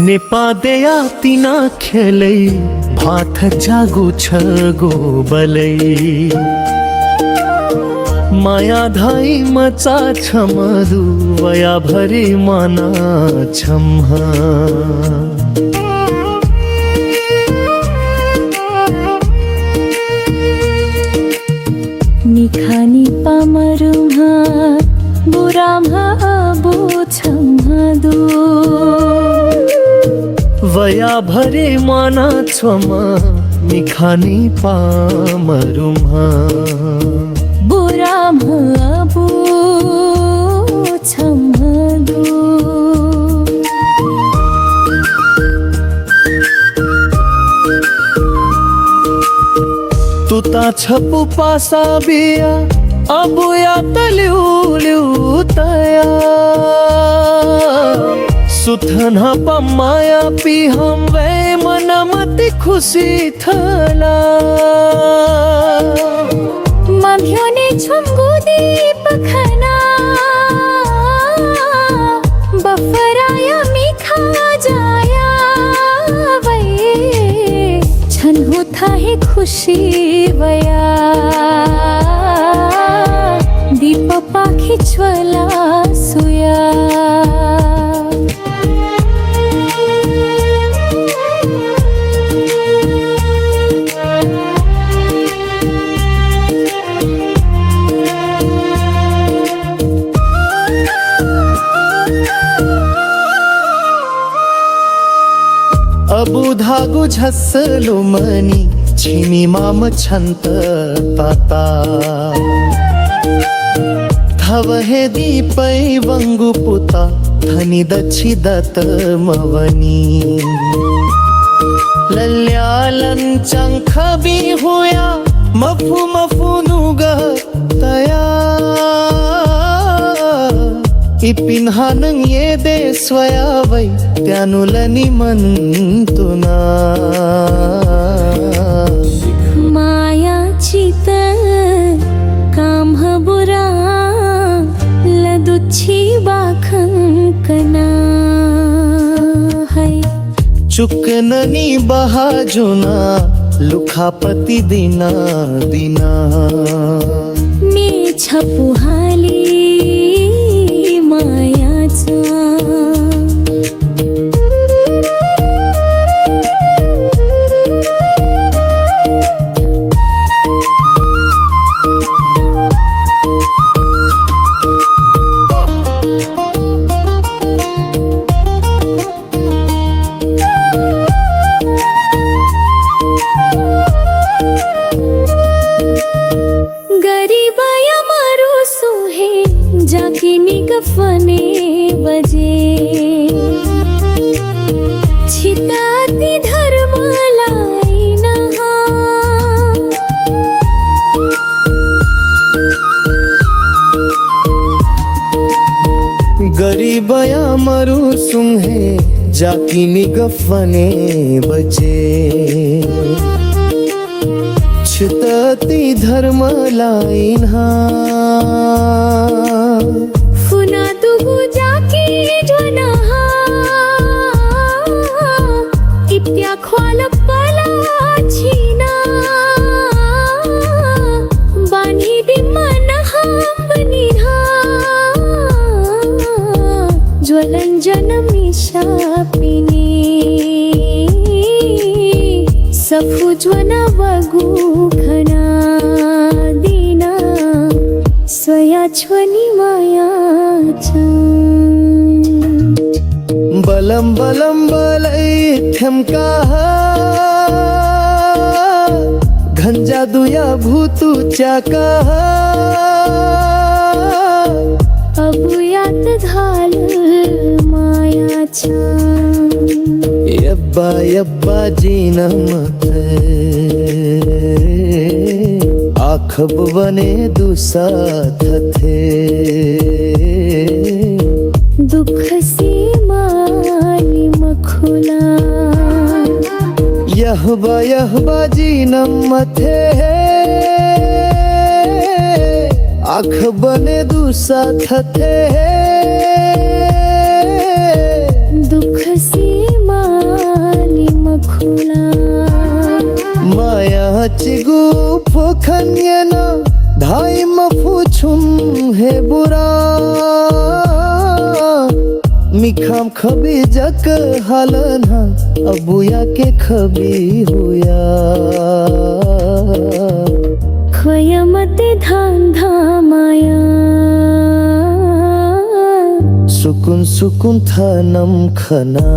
निपादेया तिना खेलै भाथ जागु छगो बलै माया धाई मचा छमदु वया भरी माना छम्हा निखानी पामरुहा बुरामा बोछमदु वया भरे माना छमा निखानी पामरुहा बुरामा बोछमदु तुता छपु पासा बिया अबुया तल्यू तया सुथना पमाया पी हम वे मनमति खुशी थला मम्योने छुमगु दीप खना बफराया मिखा जाया वे छन होता है खुशी वया दीप पाखी ज्वला सुया अबु धागु झस्सलु मनी छिमी माम छंत ताता थवहे दीपै वंगु पुता धनि दछि दत मवनी लल्यालन चंख भी हुया मफु नुग तया इपिन्हानं ये दे स्वया वै त्यानुलनि मंतुना माया चित काम बुरा लदुच्छी बाखंकना है चुकननी बहाजुना लुखापति दिना दिना मी छपुहाली मायाचा गरीबया मारू सुहे जाके निगफने बजे छिताती धर्म लाई नहा गरीबया मरु सुंहे जाकी निगफने बचे छितती धर्म लाइन्हा फुना तुगु जाके ज्वनहा इत्या ख्वाल पला छीना बानी दिमनहा बनिहा ज्वलन जनमिषा पिनी सफु ज्वना वगु खना दीना स्वया छ्वनी माया बलम बलम बलैथ्यम का घंजा दुया भूतु चाका अबुयात धाल माया यब्बा यब्बा जीनमत आखब बने दुसाथ थे दुख सीमानी मखुला यहबा जीनमथे आख बने दुसाथ थे दुख सीमा चिगु फोखन्यना धाई मफुछुम हे बुरा मिखाम खबी जक हालना अबुया के खबी हुया खयमते धान धामाया सुकुन सुकुन था नम खना